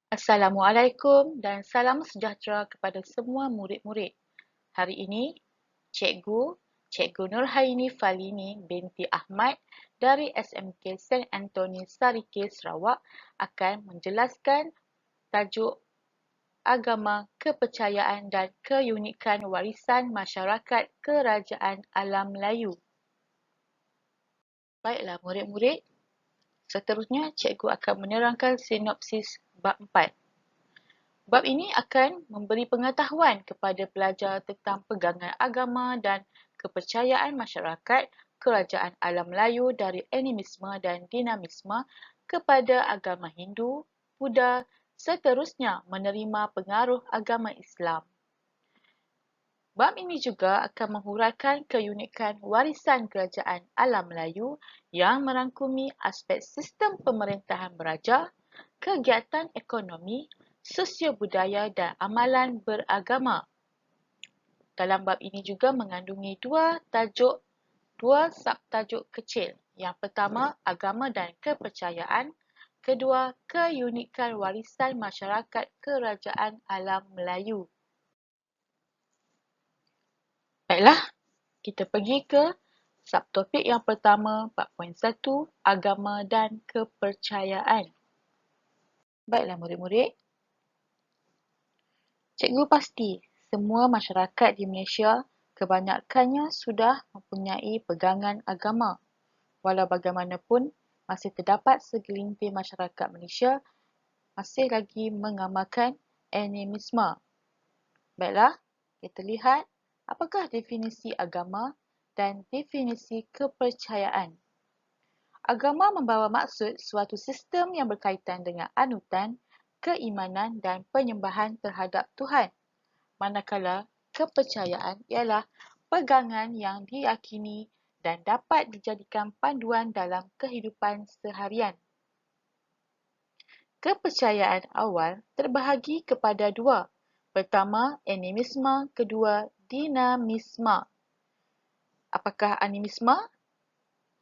Assalamualaikum dan salam sejahtera kepada semua murid-murid. Hari ini, Cikgu Nurhaini Falini binti Ahmad dari SMK St. Anthony Sarike, Sarawak akan menjelaskan tajuk Agama, Kepercayaan dan Keunikan Warisan Masyarakat Kerajaan Alam Melayu. Baiklah murid-murid, seterusnya cikgu akan menerangkan sinopsis bab 4. Bab ini akan memberi pengetahuan kepada pelajar tentang pegangan agama dan kepercayaan masyarakat Kerajaan Alam Melayu dari animisme dan dinamisme kepada agama Hindu, Buddha, seterusnya menerima pengaruh agama Islam. Bab ini juga akan menghuraikan keunikan warisan Kerajaan Alam Melayu yang merangkumi aspek sistem pemerintahan beraja, kegiatan ekonomi, sosio-budaya dan amalan beragama. Dalam bab ini juga mengandungi dua subtajuk kecil. Yang pertama, agama dan kepercayaan. Kedua, keunikan warisan masyarakat Kerajaan Alam Melayu. Baiklah, kita pergi ke subtopik yang pertama, 4.1, agama dan kepercayaan. Baiklah murid-murid, cikgu pasti semua masyarakat di Malaysia kebanyakannya sudah mempunyai pegangan agama. Walau bagaimanapun, masih terdapat segelintir masyarakat Malaysia masih lagi mengamalkan animisme. Baiklah, kita lihat apakah definisi agama dan definisi kepercayaan. Agama membawa maksud suatu sistem yang berkaitan dengan anutan, keimanan dan penyembahan terhadap Tuhan. Manakala kepercayaan ialah pegangan yang diyakini dan dapat dijadikan panduan dalam kehidupan seharian. Kepercayaan awal terbahagi kepada dua. Pertama, animisme, kedua, dinamisme. Apakah animisme?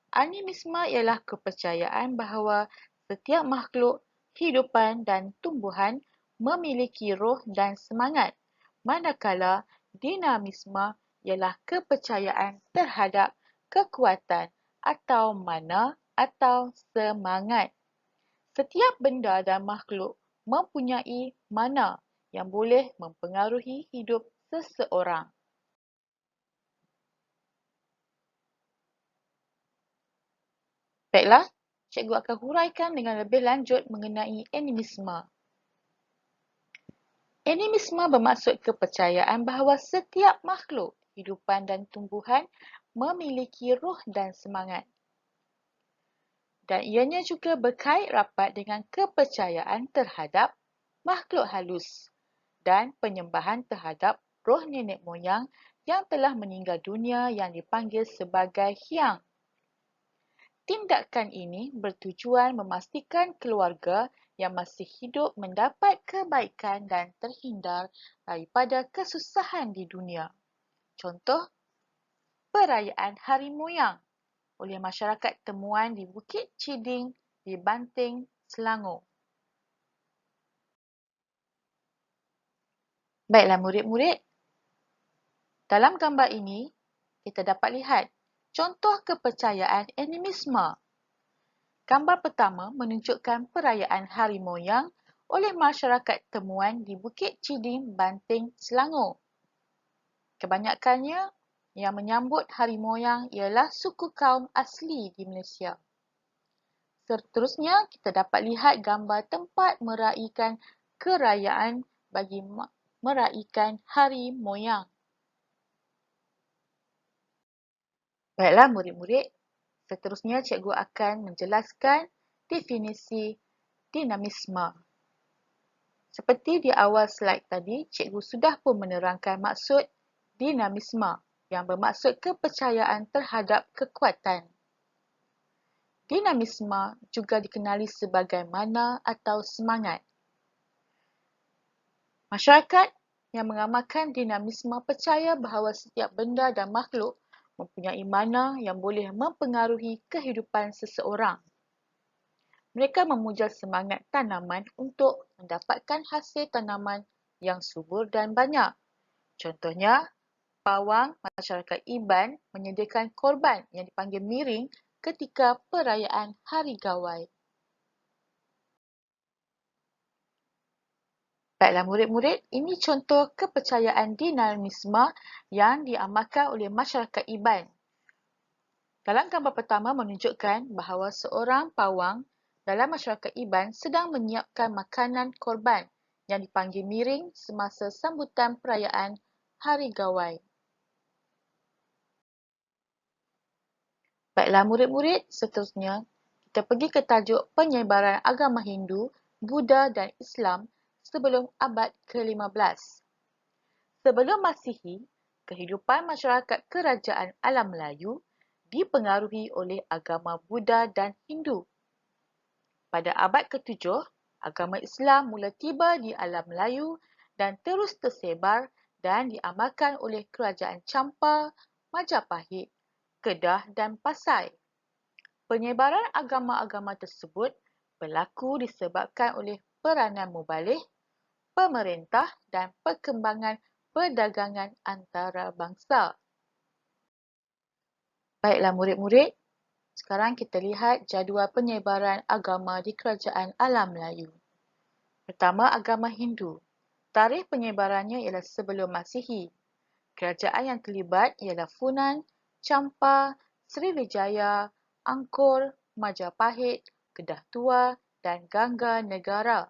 Animisme ialah kepercayaan bahawa setiap makhluk, hidupan dan tumbuhan memiliki roh dan semangat, manakala dinamisme ialah kepercayaan terhadap kekuatan atau mana atau semangat. Setiap benda dan makhluk mempunyai mana yang boleh mempengaruhi hidup seseorang. Baiklah, cikgu akan huraikan dengan lebih lanjut mengenai animisme. Animisme bermaksud kepercayaan bahawa setiap makhluk, hidupan dan tumbuhan memiliki roh dan semangat. Dan ianya juga berkait rapat dengan kepercayaan terhadap makhluk halus dan penyembahan terhadap roh nenek moyang yang telah meninggal dunia yang dipanggil sebagai hyang. Tindakan ini bertujuan memastikan keluarga yang masih hidup mendapat kebaikan dan terhindar daripada kesusahan di dunia. Contoh, perayaan Hari Moyang oleh masyarakat temuan di Bukit Ciding di Banting, Selangor. Baiklah murid-murid, dalam gambar ini kita dapat lihat contoh kepercayaan animisme. Gambar pertama menunjukkan perayaan Hari Moyang oleh masyarakat temuan di Bukit Ciding, Banting, Selangor. Kebanyakannya yang menyambut Hari Moyang ialah suku kaum asli di Malaysia. Seterusnya, kita dapat lihat gambar tempat meraikan kerayaan bagi meraikan Hari Moyang. Baiklah murid-murid, seterusnya cikgu akan menjelaskan definisi dinamisme. Seperti di awal slide tadi, cikgu sudah pun menerangkan maksud dinamisme yang bermaksud kepercayaan terhadap kekuatan. Dinamisme juga dikenali sebagai mana atau semangat. Masyarakat yang mengamalkan dinamisme percaya bahawa setiap benda dan makhluk mempunyai mana yang boleh mempengaruhi kehidupan seseorang. Mereka memuja semangat tanaman untuk mendapatkan hasil tanaman yang subur dan banyak. Contohnya, pawang masyarakat Iban menyediakan korban yang dipanggil miring ketika perayaan Hari Gawai. Baiklah murid-murid, ini contoh kepercayaan dinamisme yang diamalkan oleh masyarakat Iban. Dalam gambar pertama menunjukkan bahawa seorang pawang dalam masyarakat Iban sedang menyiapkan makanan korban yang dipanggil miring semasa sambutan perayaan Hari Gawai. Baiklah murid-murid, seterusnya kita pergi ke tajuk penyebaran agama Hindu, Buddha dan Islam sebelum abad ke-15. Sebelum Masihi, kehidupan masyarakat kerajaan alam Melayu dipengaruhi oleh agama Buddha dan Hindu. Pada abad ke-7, agama Islam mula tiba di alam Melayu dan terus tersebar dan diamalkan oleh kerajaan Champa, Majapahit, Kedah dan Pasai. Penyebaran agama-agama tersebut berlaku disebabkan oleh peranan mubalik, pemerintah dan perkembangan perdagangan antarabangsa. Baiklah murid-murid, sekarang kita lihat jadual penyebaran agama di kerajaan alam Melayu. Pertama, agama Hindu. Tarikh penyebarannya ialah sebelum Masihi. Kerajaan yang terlibat ialah Funan, Champa, Sriwijaya, Angkor, Majapahit, Kedah Tua dan Gangga Negara.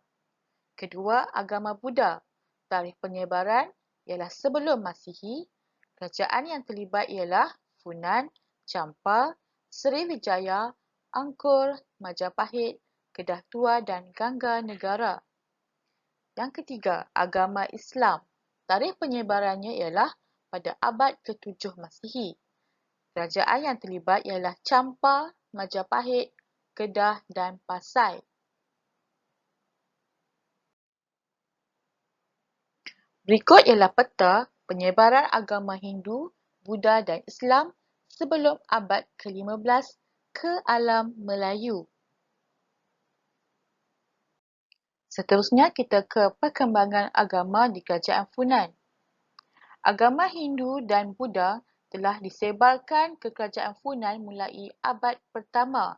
Kedua, agama Buddha. Tarikh penyebaran ialah sebelum Masihi. Kerajaan yang terlibat ialah Funan, Champa, Sriwijaya, Angkor, Majapahit, Kedah Tua dan Gangga Negara. Yang ketiga, agama Islam. Tarikh penyebarannya ialah pada abad ke-7 Masihi. Kerajaan yang terlibat ialah Champa, Majapahit, Kedah dan Pasai. Berikut ialah peta penyebaran agama Hindu, Buddha dan Islam sebelum abad ke-15 ke alam Melayu. Seterusnya kita ke perkembangan agama di kerajaan Funan. Agama Hindu dan Buddha telah disebarkan ke kerajaan Funan mulai abad pertama.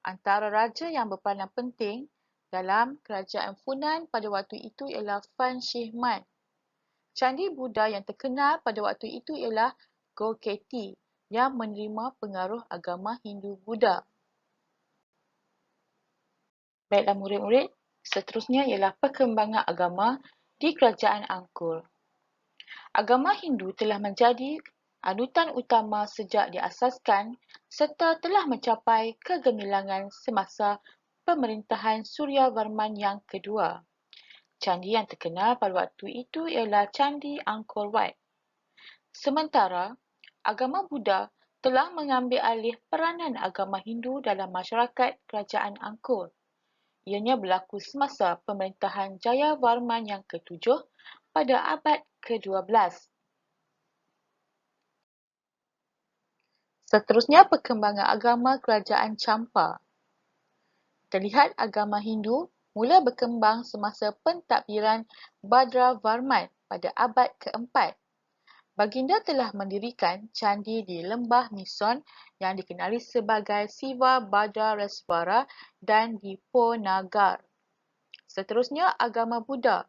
Antara raja yang berperanan penting dalam kerajaan Funan pada waktu itu ialah Fan Shih-man. Candi Buddha yang terkenal pada waktu itu ialah Golketi yang menerima pengaruh agama Hindu-Buddha. Baiklah murid-murid, seterusnya ialah perkembangan agama di kerajaan Angkor. Agama Hindu telah menjadi anutan utama sejak diasaskan serta telah mencapai kegemilangan semasa pemerintahan Suryavarman yang kedua. Candi yang terkenal pada waktu itu ialah Candi Angkor Wat. Sementara, agama Buddha telah mengambil alih peranan agama Hindu dalam masyarakat kerajaan Angkor. Ianya berlaku semasa pemerintahan Jayavarman yang ke-7 pada abad ke-12. Seterusnya perkembangan agama kerajaan Champa. Terlihat agama Hindu mula berkembang semasa pentadbiran Badravarman pada abad ke-4. Baginda telah mendirikan candi di Lembah Mison yang dikenali sebagai Siva Badrareswara dan di Ponagar. Seterusnya, agama Buddha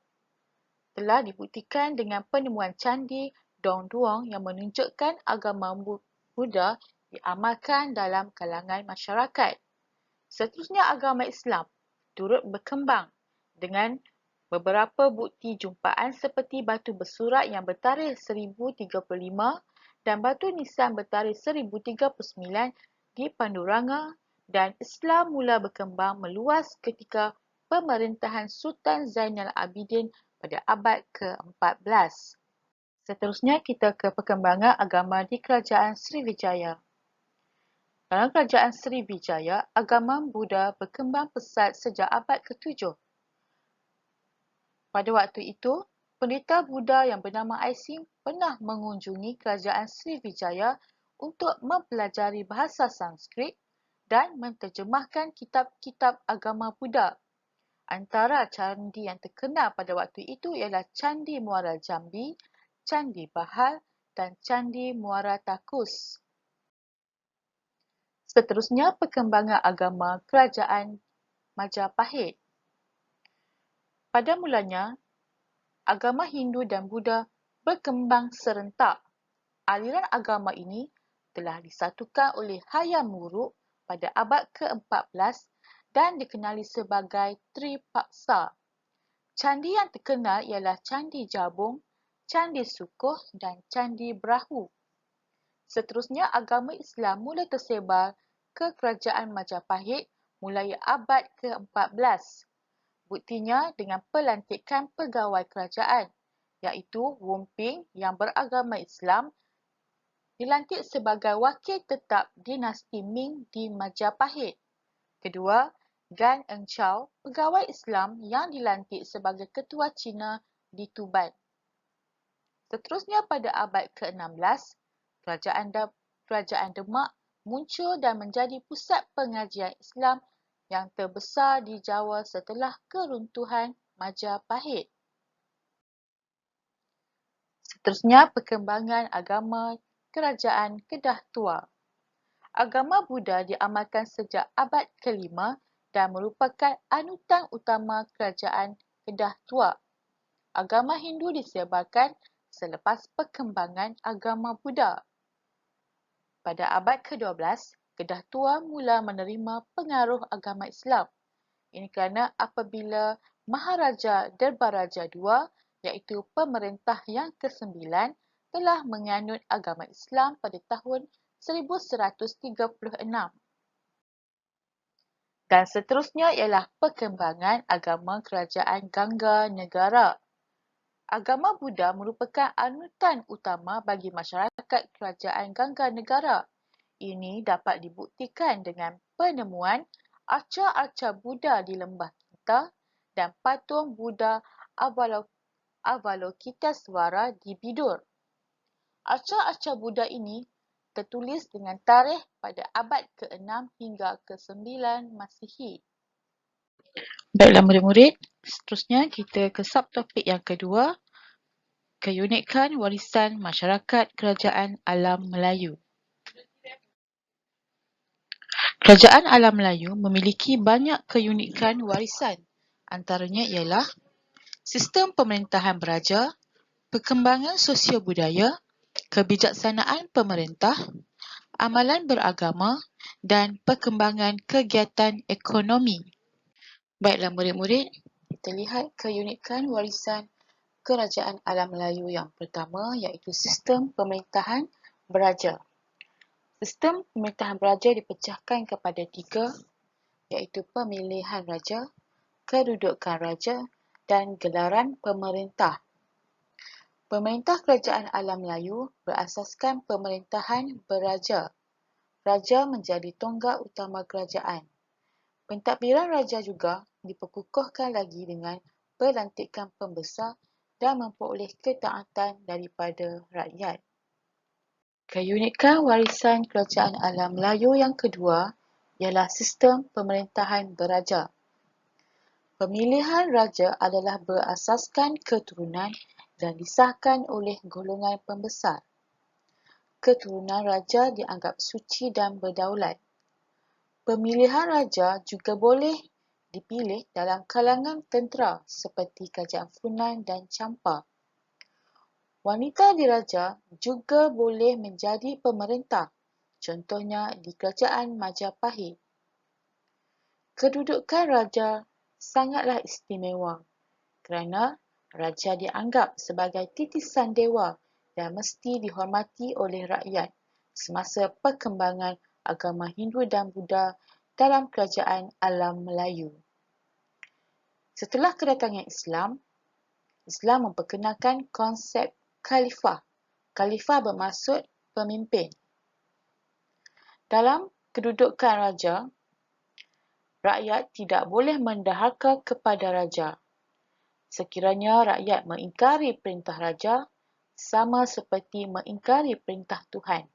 telah dibuktikan dengan penemuan candi Dong Duong yang menunjukkan agama Buddha diamalkan dalam kalangan masyarakat. Seterusnya, agama Islam turut berkembang dengan beberapa bukti jumpaan seperti batu bersurat yang bertarikh 1035 dan batu nisan bertarikh 1039 di Panduranga, dan Islam mula berkembang meluas ketika pemerintahan Sultan Zainal Abidin pada abad ke-14. Seterusnya kita ke perkembangan agama di kerajaan Sriwijaya. Dalam kerajaan Sriwijaya, agama Buddha berkembang pesat sejak abad ke-7. Pada waktu itu, pendeta Buddha yang bernama Aising pernah mengunjungi kerajaan Sriwijaya untuk mempelajari bahasa Sanskrit, dan menterjemahkan kitab-kitab agama Buddha. Antara candi yang terkenal pada waktu itu ialah Candi Muara Jambi, Candi Bahal dan Candi Muara Takus. Seterusnya, perkembangan agama Kerajaan Majapahit. Pada mulanya, agama Hindu dan Buddha berkembang serentak. Aliran agama ini telah disatukan oleh Hayam Wuruk pada abad ke-14 dan dikenali sebagai Tripaksa. Candi yang terkenal ialah Candi Jabung, Candi Sukuh dan Candi Brahu. Seterusnya, agama Islam mula tersebar ke Kerajaan Majapahit mulai abad ke-14. Buktinya dengan pelantikan pegawai kerajaan, iaitu Wumping yang beragama Islam dilantik sebagai wakil tetap dinasti Ming di Majapahit. Kedua, Gan Engchao, pegawai Islam yang dilantik sebagai ketua Cina di Tuban. Seterusnya pada abad ke-16, Kerajaan Demak muncul dan menjadi pusat pengajian Islam yang terbesar di Jawa setelah keruntuhan Majapahit. Seterusnya, perkembangan agama Kerajaan Kedah Tua. Agama Buddha diamalkan sejak abad ke-5 dan merupakan anutan utama Kerajaan Kedah Tua. Agama Hindu disebarkan selepas perkembangan agama Buddha. Pada abad ke-12, Kedah Tua mula menerima pengaruh agama Islam. Ini kerana apabila Maharaja Derbaraja II, iaitu pemerintah yang ke-9, telah menganut agama Islam pada tahun 1136. Dan seterusnya ialah perkembangan agama Kerajaan Gangga Negara. Agama Buddha merupakan anutan utama bagi masyarakat Kerajaan Gangga Negara. Ini dapat dibuktikan dengan penemuan arca-arca Buddha di Lembah Kinta dan patung Buddha Avalokitesvara di Bidur. Arca-arca Buddha ini tertulis dengan tarikh pada abad ke-6 hingga ke-9 Masihi. Baiklah murid-murid, seterusnya kita ke subtopik yang kedua, keunikan warisan masyarakat Kerajaan Alam Melayu. Kerajaan Alam Melayu memiliki banyak keunikan warisan. Antaranya ialah sistem pemerintahan beraja, perkembangan sosial budaya, kebijaksanaan pemerintah, amalan beragama dan perkembangan kegiatan ekonomi. Baiklah murid-murid, kita lihat keunikan warisan Kerajaan Alam Melayu yang pertama iaitu sistem pemerintahan beraja. Sistem pemerintahan beraja dipecahkan kepada 3 iaitu pemilihan raja, kedudukan raja dan gelaran pemerintah. Pemerintah Kerajaan Alam Melayu berasaskan pemerintahan beraja. Raja menjadi tonggak utama kerajaan. Pentadbiran raja juga diperkukuhkan lagi dengan pelantikan pembesar dan memperoleh ketaatan daripada rakyat. Keunikan warisan Kerajaan Alam Melayu yang kedua ialah sistem pemerintahan beraja. Pemilihan raja adalah berasaskan keturunan dan disahkan oleh golongan pembesar. Keturunan raja dianggap suci dan berdaulat. Pemilihan raja juga boleh dipilih dalam kalangan tentera seperti Kerajaan Funan dan Champa. Wanita diraja juga boleh menjadi pemerintah, contohnya di Kerajaan Majapahit. Kedudukan raja sangatlah istimewa kerana raja dianggap sebagai titisan dewa dan mesti dihormati oleh rakyat semasa perkembangan agama Hindu dan Buddha dalam Kerajaan Alam Melayu. Setelah kedatangan Islam, Islam memperkenalkan konsep khalifah. Khalifah bermaksud pemimpin. Dalam kedudukan raja, rakyat tidak boleh mendahaka kepada raja. Sekiranya rakyat mengingkari perintah raja, sama seperti mengingkari perintah Tuhan.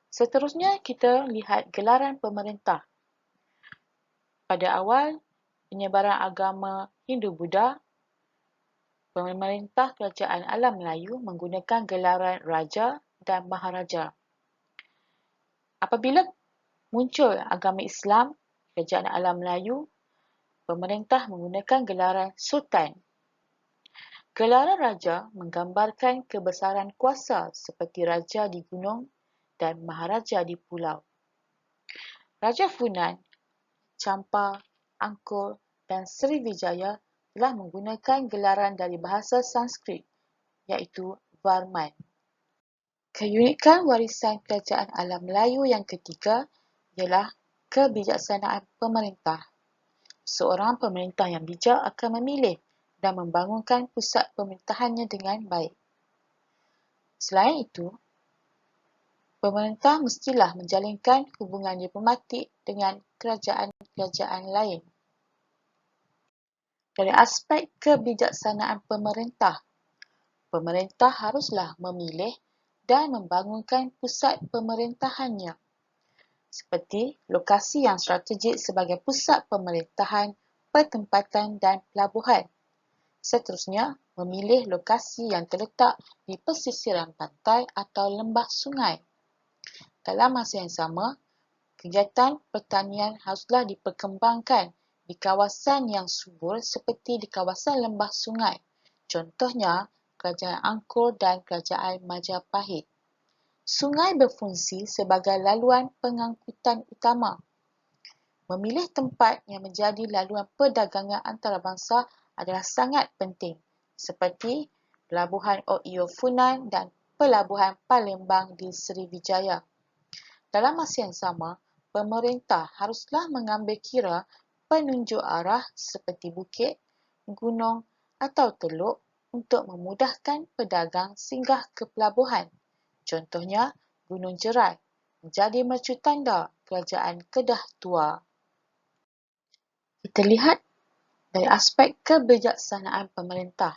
Seterusnya kita lihat gelaran pemerintah. Pada awal penyebaran agama Hindu-Buddha, pemerintah kerajaan alam Melayu menggunakan gelaran Raja dan Maharaja. Apabila muncul agama Islam, kerajaan alam Melayu, pemerintah menggunakan gelaran Sultan. Gelaran Raja menggambarkan kebesaran kuasa seperti Raja di gunung dan Maharaja di pulau. Raja Funan, Champa, Angkor dan Sriwijaya telah menggunakan gelaran dari bahasa Sanskrit, iaitu Varman. Keunikan warisan kerajaan alam Melayu yang ketiga ialah kebijaksanaan pemerintah. Seorang pemerintah yang bijak akan memilih dan membangunkan pusat pemerintahannya dengan baik. Selain itu, pemerintah mestilah menjalinkan hubungan diplomatik dengan kerajaan-kerajaan lain. Dari aspek kebijaksanaan pemerintah, pemerintah haruslah memilih dan membangunkan pusat pemerintahannya, seperti lokasi yang strategik sebagai pusat pemerintahan, pertempatan dan pelabuhan. Seterusnya, memilih lokasi yang terletak di pesisiran pantai atau lembah sungai. Dalam masa yang sama, kegiatan pertanian haruslah diperkembangkan di kawasan yang subur seperti di kawasan lembah sungai. Contohnya, Kerajaan Angkor dan Kerajaan Majapahit. Sungai berfungsi sebagai laluan pengangkutan utama. Memilih tempat yang menjadi laluan perdagangan antarabangsa adalah sangat penting, seperti Pelabuhan Oio Funan dan Pelabuhan Palembang di Sriwijaya. Dalam masa yang sama, pemerintah haruslah mengambil kira penunjuk arah seperti bukit, gunung atau teluk untuk memudahkan pedagang singgah ke pelabuhan. Contohnya, Gunung Jerai menjadi mercu tanda Kerajaan Kedah Tua. Kita lihat dari aspek kebijaksanaan pemerintah.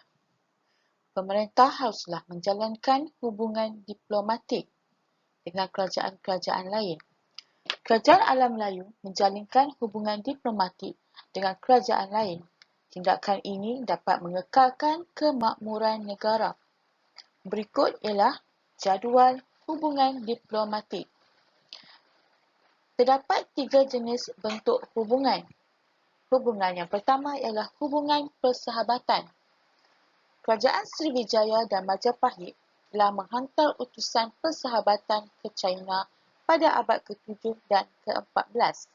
Pemerintah haruslah menjalankan hubungan diplomatik dengan kerajaan-kerajaan lain. Kerajaan alam Melayu menjalinkan hubungan diplomatik dengan kerajaan lain. Tindakan ini dapat mengekalkan kemakmuran negara. Berikut ialah jadual hubungan diplomatik. Terdapat 3 jenis bentuk hubungan. Hubungan yang pertama ialah hubungan persahabatan. Kerajaan Sriwijaya dan Majapahit telah menghantar utusan persahabatan ke China pada abad ke-7 dan ke-14.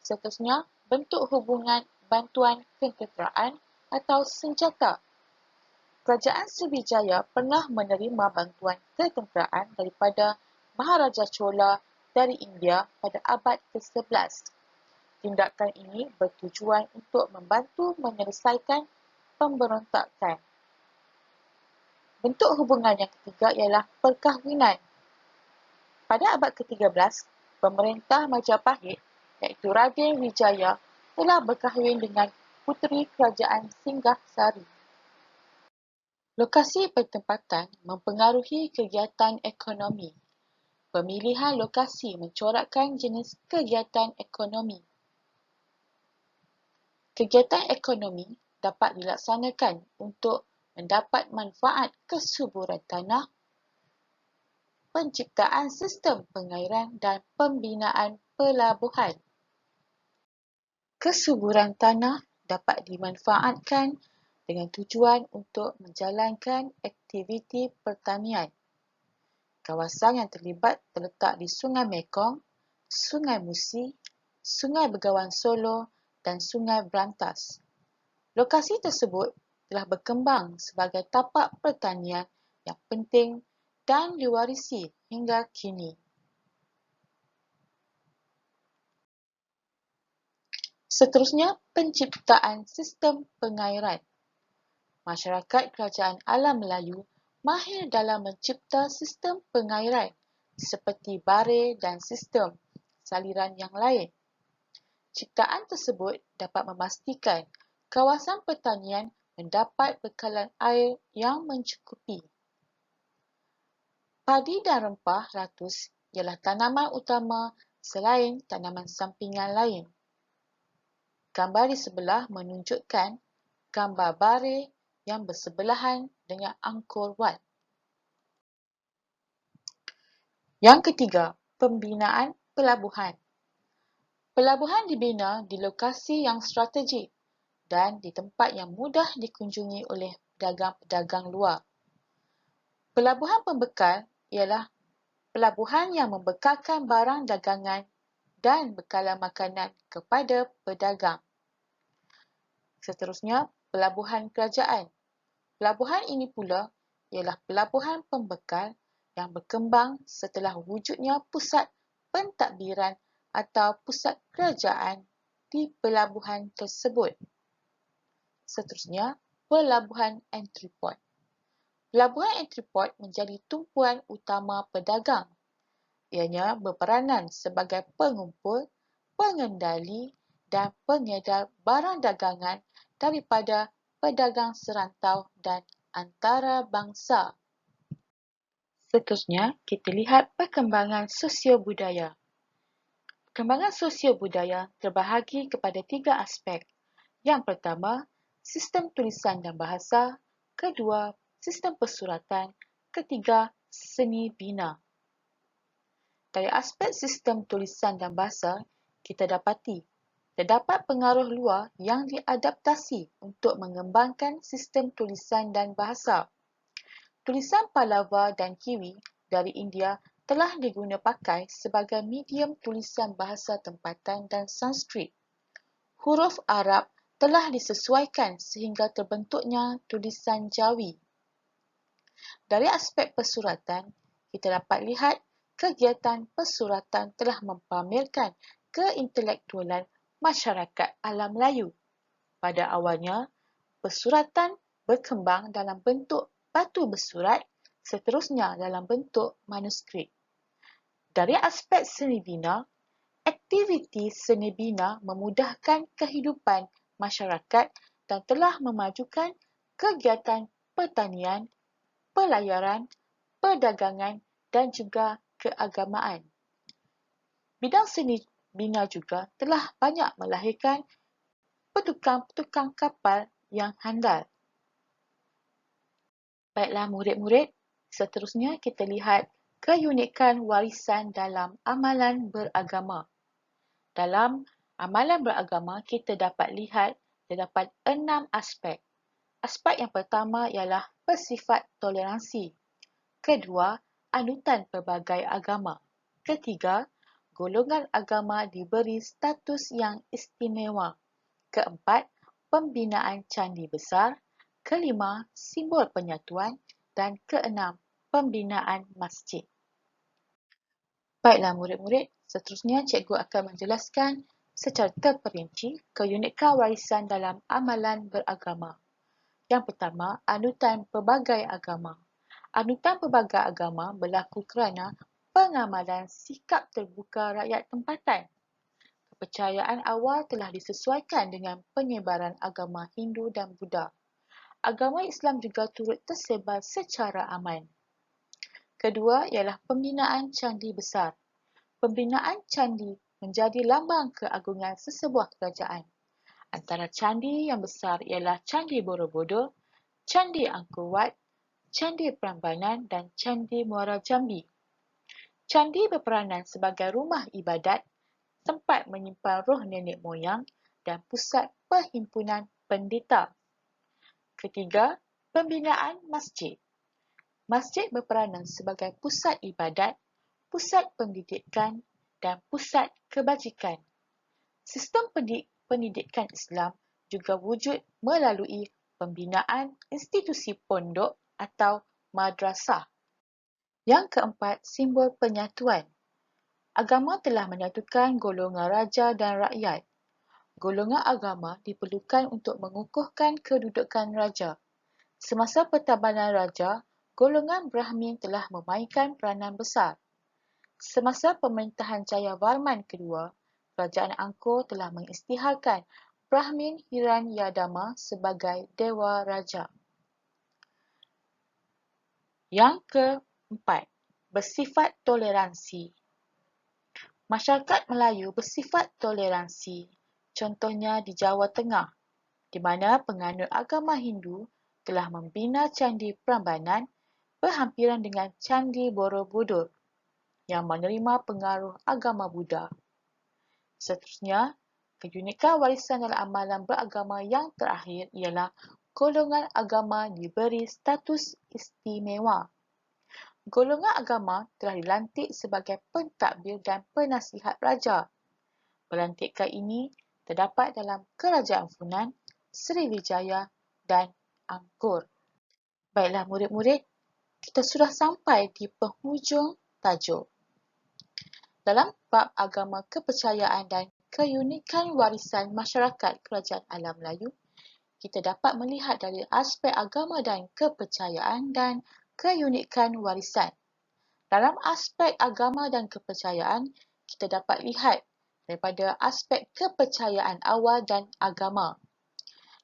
Seterusnya, bentuk hubungan bantuan ketenteraan atau senjata. Kerajaan Sriwijaya pernah menerima bantuan ketenteraan daripada Maharaja Chola dari India pada abad ke-11. Tindakan ini bertujuan untuk membantu menyelesaikan pemberontakan. Bentuk hubungan yang ketiga ialah perkahwinan. Pada abad ke-13, pemerintah Majapahit iaitu Raden Wijaya telah berkahwin dengan puteri kerajaan Singgasari. Lokasi pertempatan mempengaruhi kegiatan ekonomi. Pemilihan lokasi mencorakkan jenis kegiatan ekonomi. Kegiatan ekonomi dapat dilaksanakan untuk mendapat manfaat kesuburan tanah, penciptaan sistem pengairan dan pembinaan pelabuhan. Kesuburan tanah dapat dimanfaatkan dengan tujuan untuk menjalankan aktiviti pertanian. Kawasan yang terlibat terletak di Sungai Mekong, Sungai Musi, Sungai Bengawan Solo dan Sungai Berantas. Lokasi tersebut telah berkembang sebagai tapak pertanian yang penting dan diwarisi hingga kini. Seterusnya, penciptaan sistem pengairan. Masyarakat kerajaan alam Melayu mahir dalam mencipta sistem pengairan seperti barir dan sistem saliran yang lain. Ciptaan tersebut dapat memastikan kawasan pertanian mendapat bekalan air yang mencukupi. Padi dan rempah ratus ialah tanaman utama selain tanaman sampingan lain. Gambar di sebelah menunjukkan gambar baris yang bersebelahan dengan Angkor Wat. Yang ketiga, pembinaan pelabuhan. Pelabuhan dibina di lokasi yang strategik dan di tempat yang mudah dikunjungi oleh pedagang-pedagang luar. Pelabuhan pembekal ialah pelabuhan yang membekalkan barang dagangan dan bekalan makanan kepada pedagang. Seterusnya, pelabuhan kerajaan. Pelabuhan ini pula ialah pelabuhan pembekal yang berkembang setelah wujudnya pusat pentadbiran atau pusat kerajaan di pelabuhan tersebut. Seterusnya, pelabuhan entrepot. Pelabuhan entrepot menjadi tumpuan utama pedagang. Ianya berperanan sebagai pengumpul, pengendali dan pengedar barang dagangan daripada pedagang serantau dan antarabangsa. Seterusnya, kita lihat perkembangan sosio-budaya. Perkembangan sosio-budaya terbahagi kepada 3 aspek. Yang pertama, sistem tulisan dan bahasa. Kedua, sistem persuratan. Ketiga, seni bina. Dari aspek sistem tulisan dan bahasa, kita dapati terdapat pengaruh luar yang diadaptasi untuk mengembangkan sistem tulisan dan bahasa. Tulisan Pallava dan Kiwi dari India telah diguna pakai sebagai medium tulisan bahasa tempatan dan Sanskrit. Huruf Arab telah disesuaikan sehingga terbentuknya tulisan Jawi. Dari aspek persuratan, kita dapat lihat kegiatan persuratan telah mempamerkan keintelektualan masyarakat alam Melayu. Pada awalnya, persuratan berkembang dalam bentuk batu bersurat, seterusnya dalam bentuk manuskrip. Dari aspek seni bina, aktiviti seni bina memudahkan kehidupan masyarakat dan telah memajukan kegiatan pertanian, pelayaran, perdagangan dan juga keagamaan. Bidang seni bina juga telah banyak melahirkan petukang-petukang kapal yang handal. Baiklah murid-murid, seterusnya kita lihat keunikan warisan dalam amalan beragama. Dalam amalan beragama, kita dapat lihat terdapat 6 aspek. Aspek yang pertama ialah bersifat toleransi. Kedua, anutan pelbagai agama. Ketiga, golongan agama diberi status yang istimewa. Keempat, pembinaan candi besar. Kelima, simbol penyatuan. Dan keenam, pembinaan masjid. Baiklah murid-murid, seterusnya cikgu akan menjelaskan secara terperinci keunikan warisan dalam amalan beragama. Yang pertama, anutan pelbagai agama. Anutan pelbagai agama berlaku kerana pengamalan sikap terbuka rakyat tempatan. Kepercayaan awal telah disesuaikan dengan penyebaran agama Hindu dan Buddha. Agama Islam juga turut tersebar secara aman. Kedua ialah pembinaan candi besar. Pembinaan candi menjadi lambang keagungan sesebuah kerajaan. Antara candi yang besar ialah Candi Borobudur, Candi Angkor Wat, Candi Prambanan dan Candi Muara Jambi. Candi berperanan sebagai rumah ibadat, tempat menyimpan roh nenek moyang dan pusat perhimpunan pendeta. Ketiga, pembinaan masjid. Masjid berperanan sebagai pusat ibadat, pusat pendidikan dan pusat kebajikan. Sistem pendidikan Islam juga wujud melalui pembinaan institusi pondok atau madrasah. Yang keempat, simbol penyatuan. Agama telah menyatukan golongan raja dan rakyat. Golongan agama diperlukan untuk mengukuhkan kedudukan raja. Semasa pertabanan raja, golongan Brahmin telah memainkan peranan besar. Semasa pemerintahan Jayavarman kedua, Kerajaan Angkor telah mengisytiharkan Brahmin Hiranyadama sebagai Dewa Raja. Yang keempat, bersifat toleransi. Masyarakat Melayu bersifat toleransi. Contohnya di Jawa Tengah, di mana penganut agama Hindu telah membina Candi Prambanan berhampiran dengan Candi Borobudur yang menerima pengaruh agama Buddha. Seterusnya, keunikan warisan dalam amalan beragama yang terakhir ialah golongan agama diberi status istimewa. Golongan agama telah dilantik sebagai pentadbir dan penasihat raja. Pelantikan ini terdapat dalam Kerajaan Funan, Sriwijaya dan Angkor. Baiklah murid-murid, kita sudah sampai di penghujung tajuk. Dalam bab agama kepercayaan dan keunikan warisan masyarakat Kerajaan Alam Melayu, kita dapat melihat dari aspek agama dan kepercayaan dan keunikan warisan. Dalam aspek agama dan kepercayaan, kita dapat lihat daripada aspek kepercayaan awal dan agama.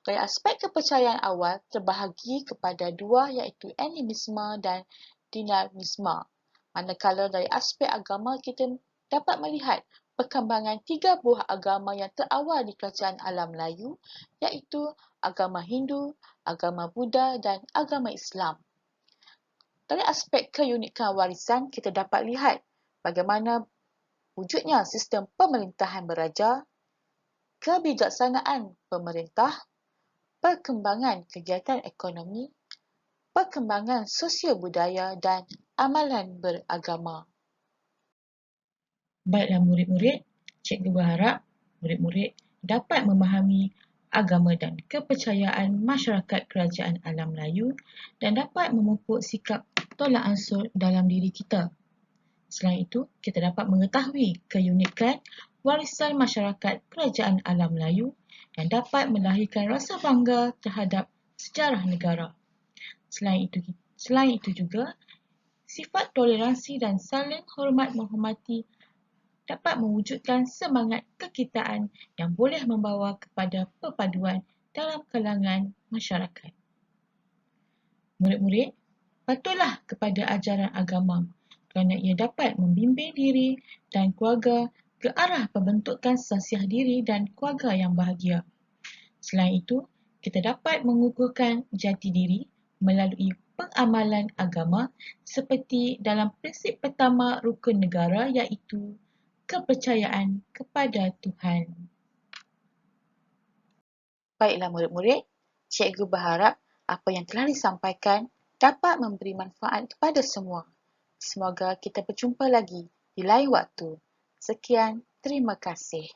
Dari aspek kepercayaan awal terbahagi kepada dua iaitu animisme dan dinamisme. Manakala dari aspek agama kita dapat melihat perkembangan 3 buah agama yang terawal di Kerajaan Alam Melayu iaitu agama Hindu, agama Buddha dan agama Islam. Dari aspek keunikan warisan, kita dapat lihat bagaimana wujudnya sistem pemerintahan beraja, kebijaksanaan pemerintah, perkembangan kegiatan ekonomi, perkembangan sosial budaya dan amalan beragama. Baiklah murid-murid, cikgu berharap murid-murid dapat memahami agama dan kepercayaan masyarakat Kerajaan Alam Melayu dan dapat memupuk sikap tolak ansur dalam diri kita. Selain itu, kita dapat mengetahui keunikan warisan masyarakat Kerajaan Alam Melayu dan dapat melahirkan rasa bangga terhadap sejarah negara. Selain itu juga, sifat toleransi dan saling hormat menghormati dapat mewujudkan semangat kekitaan yang boleh membawa kepada perpaduan dalam kalangan masyarakat. Murid-murid, patuhlah kepada ajaran agama kerana ia dapat membimbing diri dan keluarga ke arah pembentukan sasiah diri dan keluarga yang bahagia. Selain itu, kita dapat mengukuhkan jati diri melalui pengamalan agama seperti dalam prinsip pertama rukun negara iaitu kepercayaan kepada Tuhan. Baiklah murid-murid, cikgu berharap apa yang telah disampaikan dapat memberi manfaat kepada semua. Semoga kita berjumpa lagi di lain waktu. Sekian, terima kasih.